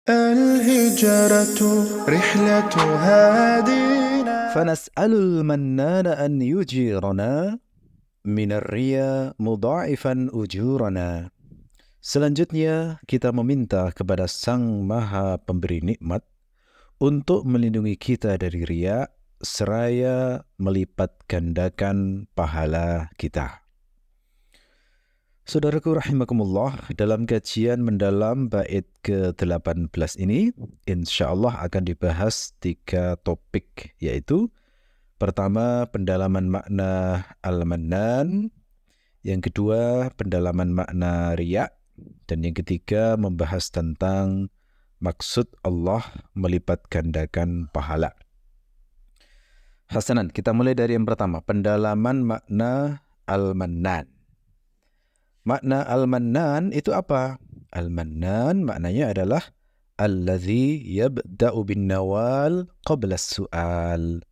الهجرة رحلة هادينا فنسأل المنان أن يجيرنا من الريا مضاعفا أجورنا. Selanjutnya kita meminta kepada Sang Maha Pemberi Nikmat untuk melindungi kita dari riya seraya melipat gandakan pahala kita. Saudaraku rahimakumullah, dalam kajian mendalam bait ke-18 ini insyaallah akan dibahas 3 topik, yaitu pertama pendalaman makna al-mannan, yang kedua pendalaman makna riya, dan yang ketiga membahas tentang maksud Allah melipat gandakan pahala. Hasanan, kita mulai dari yang pertama, pendalaman makna al-mannan. Makna al-mannan itu apa? Al-mannan maknanya adalah allazi yabda'u bin nawal qabla as-su'al,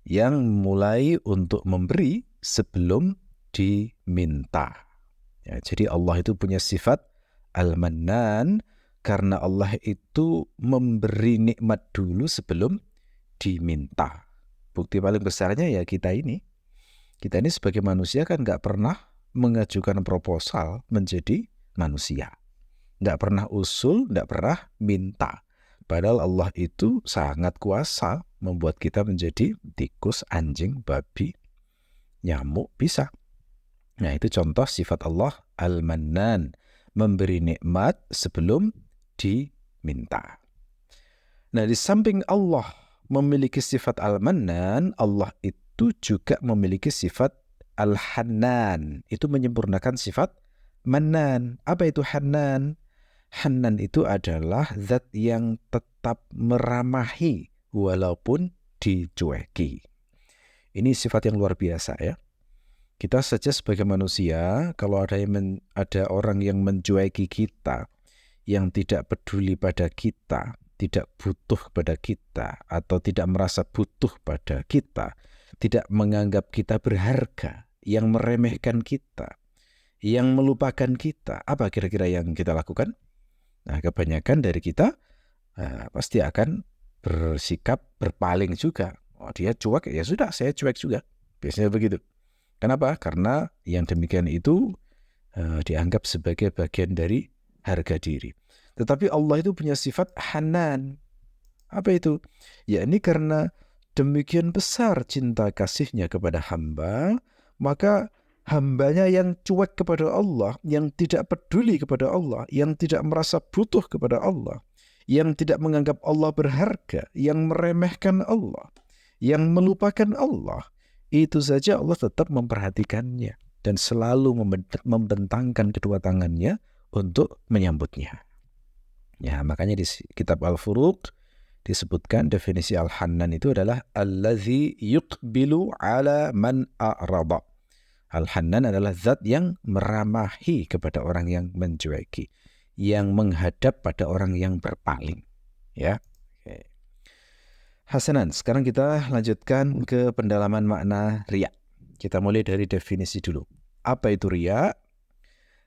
yang mulai untuk memberi sebelum diminta. Ya, jadi Allah itu punya sifat al-mannan karena Allah itu memberi nikmat dulu sebelum diminta. Bukti paling besarnya ya kita ini. Kita ini sebagai manusia kan nggak pernah mengajukan proposal menjadi manusia. Nggak pernah usul, nggak pernah minta. Padahal Allah itu sangat kuasa membuat kita menjadi tikus, anjing, babi, nyamuk, bisa. Nah, itu contoh sifat Allah al-mannan, memberi nikmat sebelum diminta. Nah, di samping Allah memiliki sifat al-mannan, Allah itu juga memiliki sifat al-hannan. Itu menyempurnakan sifat mannan. Apa itu hannan? Hannan itu adalah zat yang tetap meramahi walaupun dicueki. Ini sifat yang luar biasa ya. Kita saja sebagai manusia, kalau ada orang yang mencueki kita, yang tidak peduli pada kita, tidak butuh pada kita, atau tidak merasa butuh pada kita, tidak menganggap kita berharga, yang meremehkan kita, yang melupakan kita, apa kira-kira yang kita lakukan? Nah, kebanyakan dari kita pasti akan bersikap berpaling juga. Oh, dia cuek, ya sudah, saya cuek juga. Biasanya begitu. Kenapa? Karena yang demikian itu dianggap sebagai bagian dari harga diri. Tetapi Allah itu punya sifat hanan. Apa itu? Ya, ini karena demikian besar cinta kasihnya kepada hamba, maka hambanya yang cuek kepada Allah, yang tidak peduli kepada Allah, yang tidak merasa butuh kepada Allah, yang tidak menganggap Allah berharga, yang meremehkan Allah, yang melupakan Allah, itu saja Allah tetap memperhatikannya dan selalu membentangkan kedua tangannya untuk menyambutnya. Ya, makanya di kitab Al-Furuq disebutkan definisi al-hannan itu adalah allazi yuqbilu ala man a'rada. Al-hannan adalah zat yang meramahi kepada orang yang mencueki, yang menghadap pada orang yang berpaling. Ya. Oke. Hasanan, sekarang kita lanjutkan ke pendalaman makna riya. Kita mulai dari definisi dulu. Apa itu riya?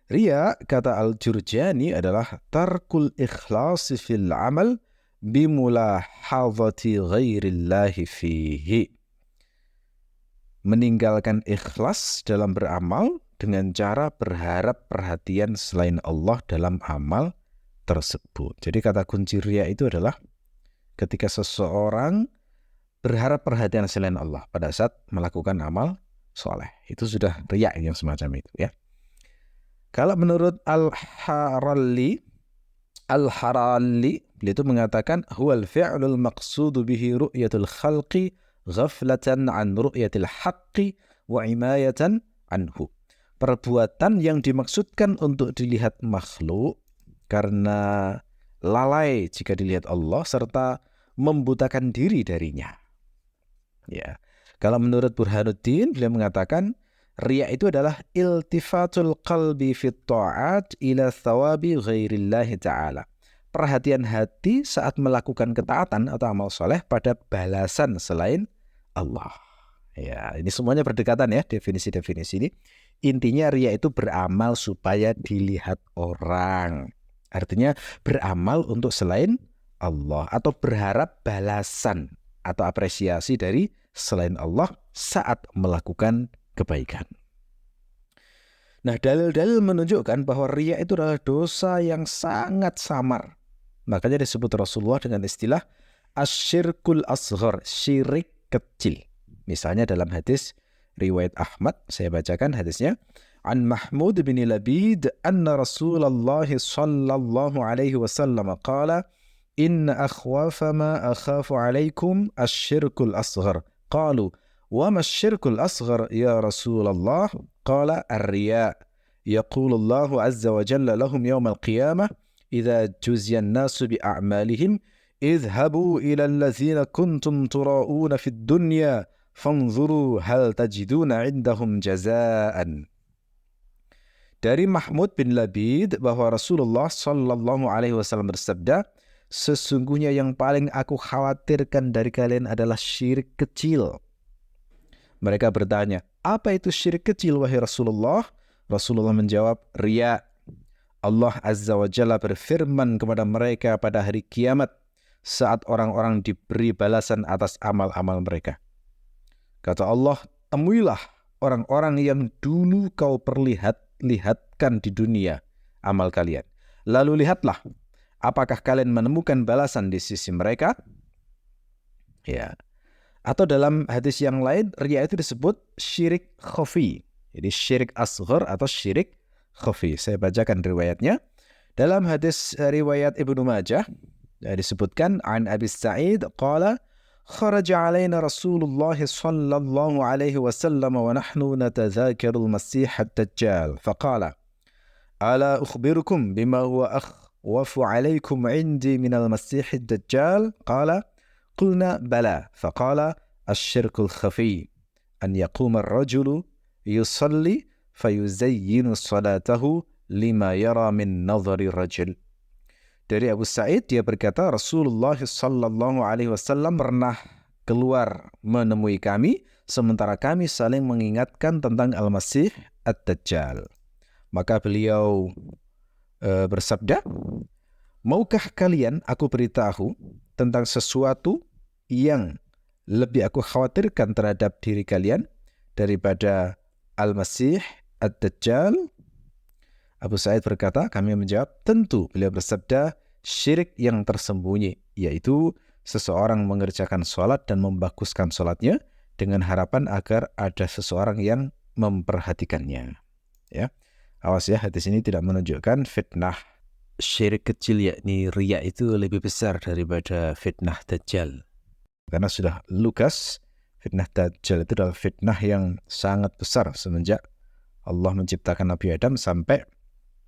Riya, kata Al-Jurjani, adalah tarkul ikhlasi fil amal bimulahadhati ghairillahi fihi. Meninggalkan ikhlas dalam beramal dengan cara berharap perhatian selain Allah dalam amal tersebut. Jadi kata kunci riya itu adalah ketika seseorang berharap perhatian selain Allah pada saat melakukan amal soleh. Itu sudah riya yang semacam itu ya. Kalau menurut Al-Harali, beliau itu mengatakan huwal fi'lul maqsudu bihi ru'yatul khalqi ghaflatan an ru'yatil haqqi wa imayatan anhu. Perbuatan yang dimaksudkan untuk dilihat makhluk karena lalai jika dilihat Allah serta membutakan diri darinya. Ya. Kalau menurut Burhanuddin, beliau mengatakan riya itu adalah iltifatul qalbi fit ta'at ila thawabi ghairillahi ta'ala. Perhatian hati saat melakukan ketaatan atau amal soleh pada balasan selain Allah. Ya, ini semuanya berdekatan ya, definisi-definisi ini. Intinya riya itu beramal supaya dilihat orang. Artinya beramal untuk selain Allah atau berharap balasan atau apresiasi dari selain Allah saat melakukan kebaikan. Nah, dalil-dalil menunjukkan bahwa riya itu adalah dosa yang sangat samar. Makanya disebut Rasulullah dengan istilah asyirkul asghar, syirik kecil. Misalnya dalam hadis riwayat Ahmad, saya bacakan hadisnya. An Mahmud bin Labid anna Rasulullah sallallahu alaihi wasallam qala inna akhwafa ma akhafu alaikum asyirkul asghar. Qalu wa ma asyirkul asghar ya Rasulullah? Qala ar-riya. Yaqulu Allah azza wa jalla lahum yawm al-qiyamah idza juziya an-nasu bi a'malihim idhabu ila allazina kuntum tura'una fid dunya fanzuru hal tajiduna indahum jazaan. Dari Mahmud bin Labid bahwa Rasulullah sallallahu alaihi wasallam bersabda, sesungguhnya yang paling aku khawatirkan dari kalian adalah syirik kecil. Mereka bertanya, apa itu syirik kecil wahai Rasulullah? Rasulullah menjawab, riya. Allah azza wa jalla berfirman kepada mereka pada hari kiamat saat orang-orang diberi balasan atas amal-amal mereka. Kata Allah, temuilah orang-orang yang dulu kau lihatkan di dunia amal kalian. Lalu lihatlah, apakah kalian menemukan balasan di sisi mereka? Ya. Atau dalam hadis yang lain, riya itu disebut syirik khafi. Jadi syirik asghar atau syirik khafi. Saya bacakan riwayatnya. Dalam hadis riwayat Ibnu Majah disebutkan an Abi Sa'id qala kharaja alaina Rasulullah sallallahu alaihi wasallam wa nahnu natadhakaru al-masih ad-dajjal faqala ala ukhbirukum bima huwa akhwafu alaikum indi min al-masih ad-dajjal qala qulna bala faqala asyirkul khafi an yaquma ar-rajulu yusalli fayuzayyinu salatahu lima yara min nadhari rajul. Dari Abu Sa'id dia berkata Rasulullah sallallahu alaihi wasallam pernah keluar menemui kami sementara kami saling mengingatkan tentang Al-Masih Ad-Dajjal. Maka beliau bersabda, maukah kalian aku beritahu tentang sesuatu yang lebih aku khawatirkan terhadap diri kalian daripada Al-Masih Ad-Dajjal? Abu Sa'id berkata, kami menjawab, tentu. Beliau bersabda, syirik yang tersembunyi, yaitu seseorang mengerjakan sholat dan membaguskan sholatnya dengan harapan agar ada seseorang yang memperhatikannya. Ya, awas ya, hadis ini tidak menunjukkan fitnah syirik kecil, yakni riya itu lebih besar daripada fitnah Dajjal. Karena sudah lugas, fitnah Dajjal itu adalah fitnah yang sangat besar semenjak Allah menciptakan Nabi Adam sampai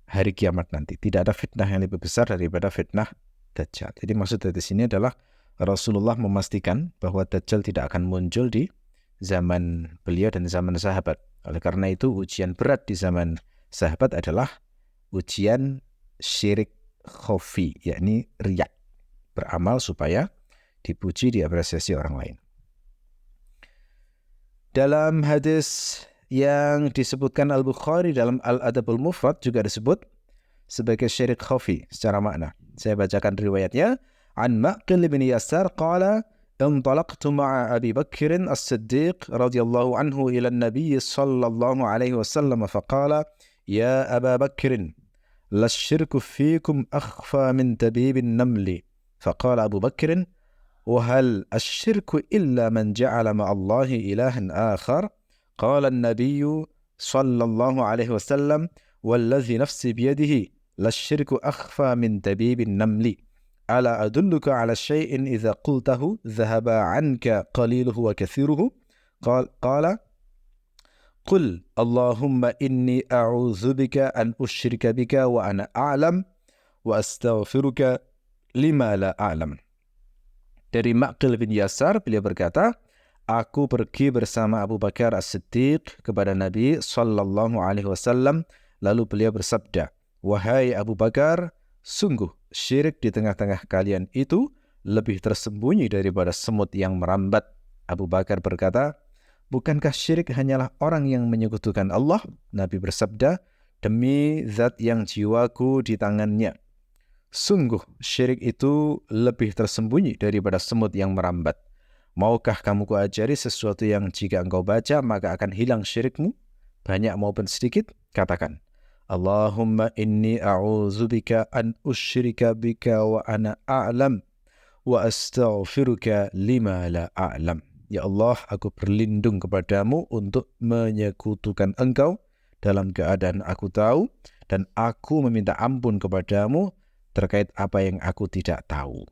hari kiamat nanti. Tidak ada fitnah yang lebih besar daripada fitnah Dajjal. Jadi maksud dari sini adalah Rasulullah memastikan bahwa Dajjal tidak akan muncul di zaman beliau dan zaman sahabat. Oleh karena itu ujian berat di zaman sahabat adalah ujian syirik khafi, yakni riya. Beramal supaya dipuji, diapresiasi orang lain. Dalam hadis yang disebutkan Al-Bukhari dalam Al-Adabul Mufrad juga disebut sebagai syirik khafi secara makna. Saya bacakan riwayatnya. An Maqil bin Yasar qala انطلقت مع أبي بكر الصديق رضي الله عنه إلى النبي صلى الله عليه وسلم فقال يا أبا بكر للشرك فيكم أخفى من دبيب النمل فقال أبو بكر وهل الشرك إلا من جعل مع الله إلها آخر قال النبي صلى الله عليه وسلم والذي نفسي بيده للشرك أخفى من دبيب النمل ألا أدلك على شيء إذا قلته ذهب عنك قليله وكثيره قال قل اللهم إني أعوذ بك أن أشرك بك وأنا أعلم وأستغفرك لما لا أعلم. Dari Maqil bin Yasar beliau berkata, aku pergi bersama Abu Bakar As-Siddiq kepada Nabi sallallahu alaihi wasallam, lalu beliau bersabda, wahai Abu Bakar, sungguh syirik di tengah-tengah kalian itu lebih tersembunyi daripada semut yang merambat. Abu Bakar berkata, bukankah syirik hanyalah orang yang menyekutukan Allah? Nabi bersabda, demi zat yang jiwaku di tangannya, Sungguh syirik itu lebih tersembunyi daripada semut yang merambat. Maukah kamu kuajari sesuatu yang jika engkau baca maka akan hilang syirikmu, banyak maupun sedikit? Katakan, Allahumma inni a'udzubika an usyrika bika wa ana a'lam wa astaghfiruka lima la a'lam. Ya Allah, aku berlindung kepadamu untuk menyekutukan engkau dalam keadaan aku tahu, dan aku meminta ampun kepadamu terkait apa yang aku tidak tahu.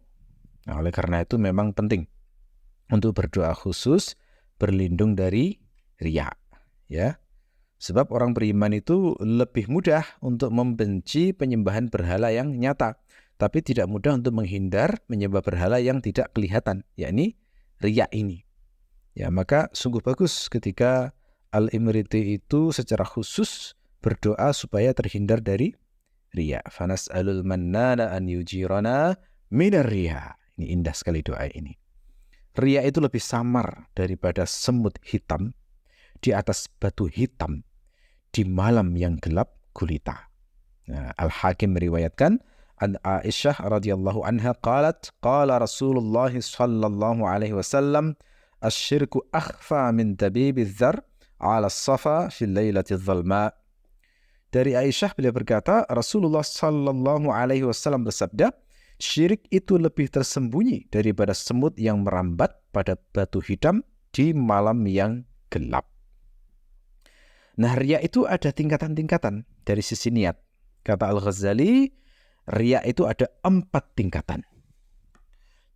Nah, oleh karena itu memang penting untuk berdoa khusus berlindung dari riya, ya. Sebab orang beriman itu lebih mudah untuk membenci penyembahan berhala yang nyata, tapi tidak mudah untuk menghindar menyembah berhala yang tidak kelihatan, yakni riya ini. Ya, maka sungguh bagus ketika Al-Imriti itu secara khusus berdoa supaya terhindar dari riya. Fanas'alul mannana an yujirana minar riya. Ini indah sekali doa ini. Riya itu lebih samar daripada semut hitam di atas batu hitam di malam yang gelap gulita. Nah, Al-Hakim meriwayatkan an Aisyah radhiyallahu anha qalat qala Rasulullah sallallahu alaihi wasallam asyirku akhfa min tabibiz dzar ala as-safa fil lailatil dhalma. Dari Aisyah beliau berkata, Rasulullah sallallahu alaihi wasallam bersabda, syirik itu lebih tersembunyi daripada semut yang merambat pada batu hitam di malam yang gelap. Nah, riya itu ada tingkatan-tingkatan dari sisi niat. Kata Al-Ghazali, riya itu ada 4 tingkatan.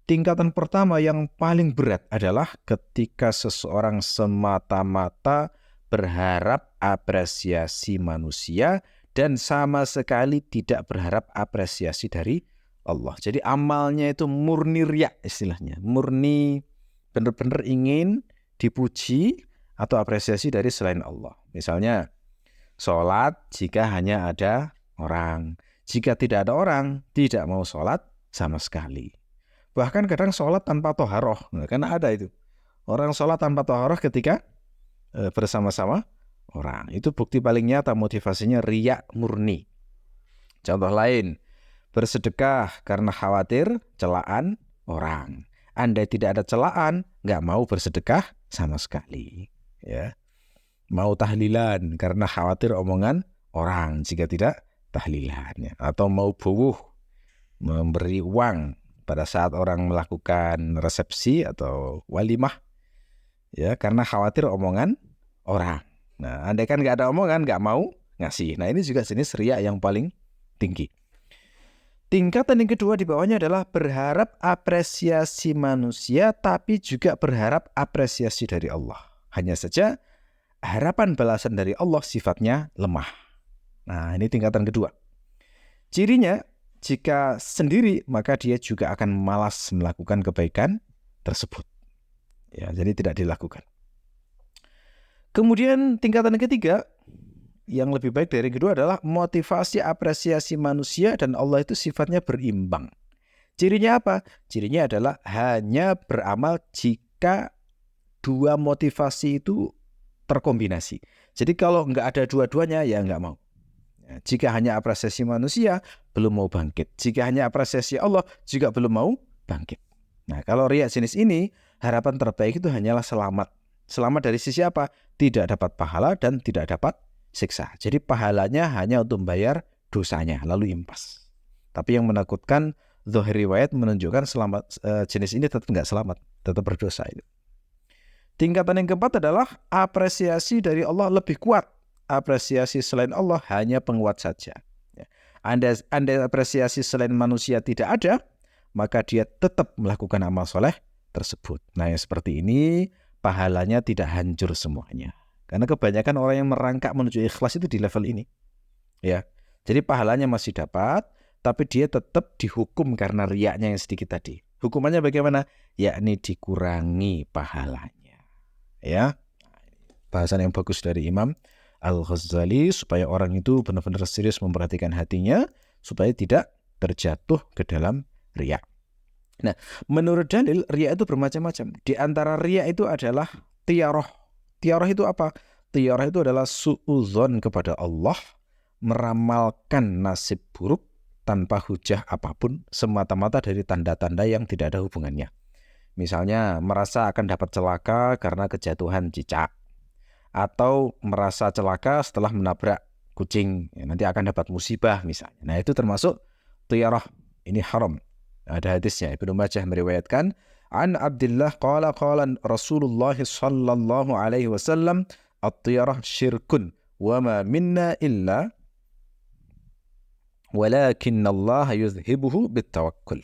Tingkatan pertama yang paling berat adalah ketika seseorang semata-mata berharap apresiasi manusia dan sama sekali tidak berharap apresiasi dari Allah. Jadi amalnya itu murni riya istilahnya. Murni benar-benar ingin dipuji atau apresiasi dari selain Allah. Misalnya sholat jika hanya ada orang. Jika tidak ada orang, tidak mau sholat sama sekali. Bahkan kadang sholat tanpa toharoh. Nah, karena ada itu. Orang sholat tanpa toharoh ketika bersama-sama orang. Itu bukti paling nyata motivasinya riya murni. Contoh lain, bersedekah karena khawatir celaan orang. Andai tidak ada celaan, nggak mau bersedekah sama sekali. Ya, mau tahlilan karena khawatir omongan orang jika tidak tahlilannya. Atau mau buwuh, memberi uang pada saat orang melakukan resepsi atau walimah, ya, karena khawatir omongan orang. Nah, andai kan nggak ada omongan, nggak mau ngasih. Nah, ini juga jenis riya yang paling tinggi. Tingkatan yang kedua di bawahnya adalah berharap apresiasi manusia, tapi juga berharap apresiasi dari Allah. Hanya saja harapan balasan dari Allah sifatnya lemah. Nah, ini tingkatan kedua. Cirinya, jika sendiri maka dia juga akan malas melakukan kebaikan tersebut. Ya, jadi tidak dilakukan. Kemudian tingkatan yang ketiga, yang lebih baik dari yang kedua adalah motivasi apresiasi manusia dan Allah itu sifatnya berimbang. Cirinya apa? Cirinya adalah hanya beramal jika dua motivasi itu terkombinasi. Jadi kalau nggak ada dua-duanya ya nggak mau. Jika hanya apresiasi manusia, belum mau bangkit. Jika hanya apresiasi Allah, juga belum mau bangkit. Nah, kalau riya jenis ini, harapan terbaik itu hanyalah selamat. Selamat dari sisi apa? Tidak dapat pahala dan tidak dapat siksa. Jadi pahalanya hanya untuk membayar dosanya, lalu impas. Tapi yang menakutkan, zahir riwayat menunjukkan jenis ini tetap nggak selamat, tetap berdosa itu. Tingkatan yang keempat adalah apresiasi dari Allah lebih kuat. Apresiasi selain Allah hanya penguat saja. Andai apresiasi selain manusia tidak ada, maka dia tetap melakukan amal soleh tersebut. Nah, yang seperti ini pahalanya tidak hancur semuanya. Karena kebanyakan orang yang merangkak menuju ikhlas itu di level ini. Ya, jadi pahalanya masih dapat, tapi dia tetap dihukum karena riyaknya yang sedikit tadi. Hukumannya bagaimana? Yakni dikurangi pahalanya. Ya, bahasan yang bagus dari Imam Al-Ghazali supaya orang itu benar-benar serius memperhatikan hatinya supaya tidak terjatuh ke dalam riya. Nah, menurut dalil riya itu bermacam-macam. Di antara riya itu adalah tiyaroh. Tiyaroh itu apa? Tiyaroh itu adalah su'udzon kepada Allah, meramalkan nasib buruk tanpa hujah apapun, semata-mata dari tanda-tanda yang tidak ada hubungannya. Misalnya merasa akan dapat celaka karena kejatuhan cicak, atau merasa celaka setelah menabrak kucing, nanti akan dapat musibah misalnya. Nah itu termasuk tiyarah, ini haram. Ada hadisnya, Ibnu Majah meriwayatkan, an Abdullah qala Rasulullah sallallahu alaihi wasallam, at-tiyarah syirkun wa ma minna illa walakinna Allah yuzhibuhu bitawakkul.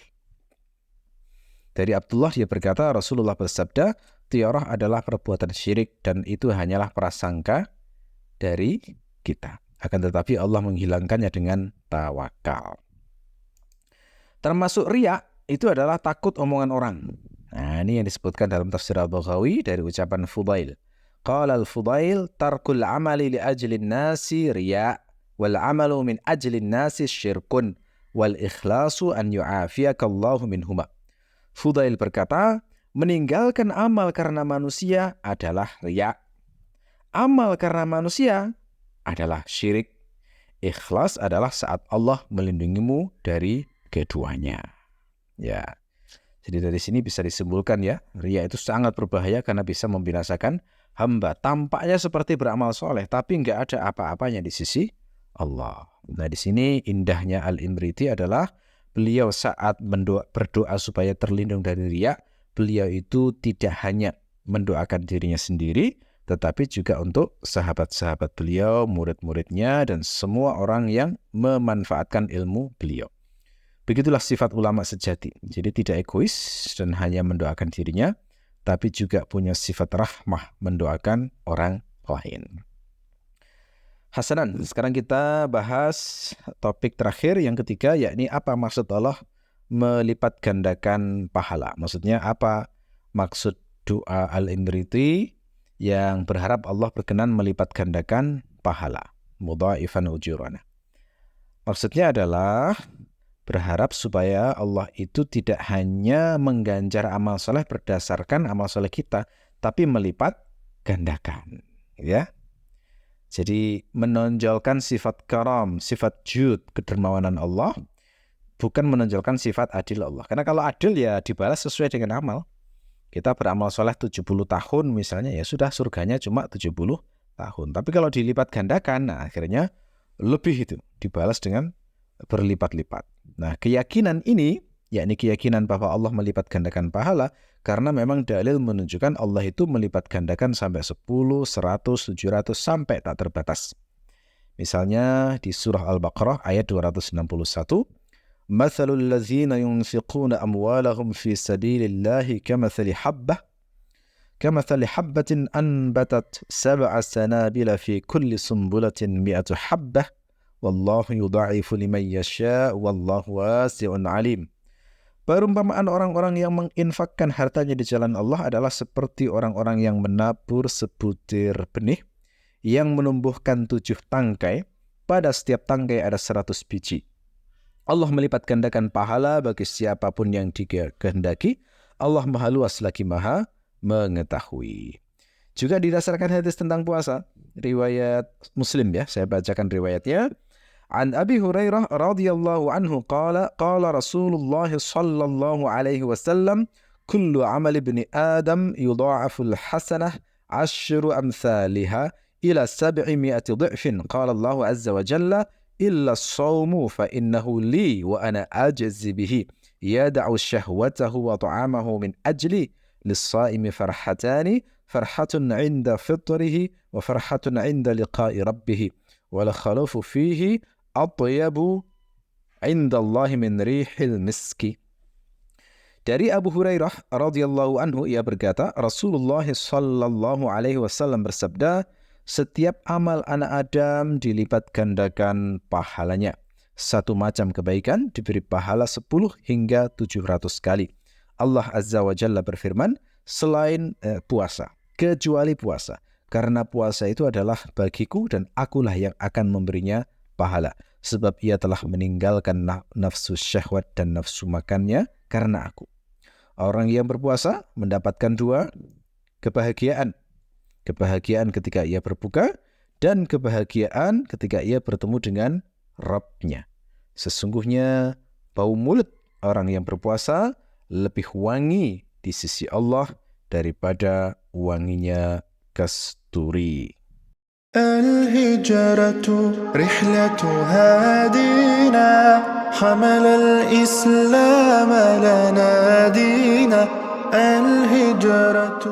Dari Abdullah dia berkata, Rasulullah bersabda, tiyarah adalah perbuatan syirik dan itu hanyalah prasangka dari kita. Akan tetapi Allah menghilangkannya dengan tawakal. Termasuk riya itu adalah takut omongan orang. Nah, ini yang disebutkan dalam tafsir Al-Baghawi dari ucapan Fudail. Qala al-Fudail tarkul amali li ajlin nasi riya wal amalu min ajlin nasi syirkun wal ikhlasu an yu'afiyakallahu minhuma. Fudail berkata, meninggalkan amal karena manusia adalah riya. Amal karena manusia adalah syirik. Ikhlas adalah saat Allah melindungimu dari keduanya. Ya. Jadi dari sini bisa disimpulkan ya, riya itu sangat berbahaya karena bisa membinasakan hamba. Tampaknya seperti beramal soleh, tapi nggak ada apa-apanya di sisi Allah. Nah di sini indahnya Al-Imriti adalah beliau saat berdoa supaya terlindung dari riya, beliau itu tidak hanya mendoakan dirinya sendiri, tetapi juga untuk sahabat-sahabat beliau, murid-muridnya, dan semua orang yang memanfaatkan ilmu beliau. Begitulah sifat ulama sejati. Jadi tidak egois dan hanya mendoakan dirinya, tapi juga punya sifat rahmah mendoakan orang lain. Hasanan, sekarang kita bahas topik terakhir yang ketiga, yakni apa maksud Allah melipat gandakan pahala. Maksudnya apa maksud doa Al-Imriti yang berharap Allah berkenan melipat gandakan pahala. Mudha'ifan ujurana. Maksudnya adalah berharap supaya Allah itu tidak hanya mengganjar amal soleh berdasarkan amal soleh kita, tapi melipat gandakan. Ya. Jadi menonjolkan sifat karam, sifat jud, kedermawanan Allah, bukan menonjolkan sifat adil Allah. Karena kalau adil ya dibalas sesuai dengan amal. Kita beramal soleh 70 tahun misalnya, ya sudah surganya cuma 70 tahun. Tapi kalau dilipat gandakan, nah akhirnya lebih itu, dibalas dengan berlipat-lipat. Nah keyakinan ini, yakni keyakinan bahwa Allah melipat gandakan pahala, karena memang dalil menunjukkan Allah itu melipat gandakan sampai 10, 100, 700, sampai tak terbatas. Misalnya di surah Al-Baqarah ayat 261, Mathalul ladzina yunfiquna amwalahum fi sabilillahi kamathali habbatin anbatat sab'a sanabila fi kulli sumbulatin mi'atu habbah wallahu yudha'ifu liman yasha' wallahu wasi'un alim. Perumpamaan orang-orang yang menginfakkan hartanya di jalan Allah adalah seperti orang-orang yang menabur sebutir benih yang menumbuhkan 7 tangkai, pada setiap tangkai ada 100 biji. Allah melipat gandakan pahala bagi siapapun yang dikehendaki. Allah maha luas lagi maha mengetahui. Juga didasarkan hadis tentang puasa, riwayat Muslim ya, saya bacakan riwayatnya. An Abi Hurairah radhiyallahu anhu qala Rasulullah sallallahu alaihi wasallam kullu amal ibni Adam yudha'afu al-hasanah 10 amsalha ila 700 dhifin. Qala Allah azza wa jalla illa as-sawmu fa innahu li wa ana ajzi bihi yad'u shahwatahu wa ta'amahu min ajli lis-sa'imi farhatani farhatun 'inda fitrihi wa farhatun 'inda liqa'i rabbih wa la khalufu fihi atyabu 'inda Allah min rihil miski. Dari Abu Hurairah radhiyallahu anhu ia berkata, Rasulullah sallallahu alaihi wasallam bersabda, setiap amal anak Adam dilipat gandakan pahalanya. Satu macam kebaikan diberi pahala 10 hingga 700 kali. Allah Azza wa Jalla berfirman, selain puasa, kecuali puasa. Karena puasa itu adalah bagiku dan akulah yang akan memberinya pahala. Sebab ia telah meninggalkan nafsu syahwat dan nafsu makannya karena aku. Orang yang berpuasa mendapatkan 2 kebahagiaan. Kebahagiaan ketika ia berbuka dan kebahagiaan ketika ia bertemu dengan Rabb-nya. Sesungguhnya bau mulut orang yang berpuasa lebih wangi di sisi Allah daripada wanginya kasturi. الهجرة رحلة هادينا حمل الإسلام لنا دينا الهجرة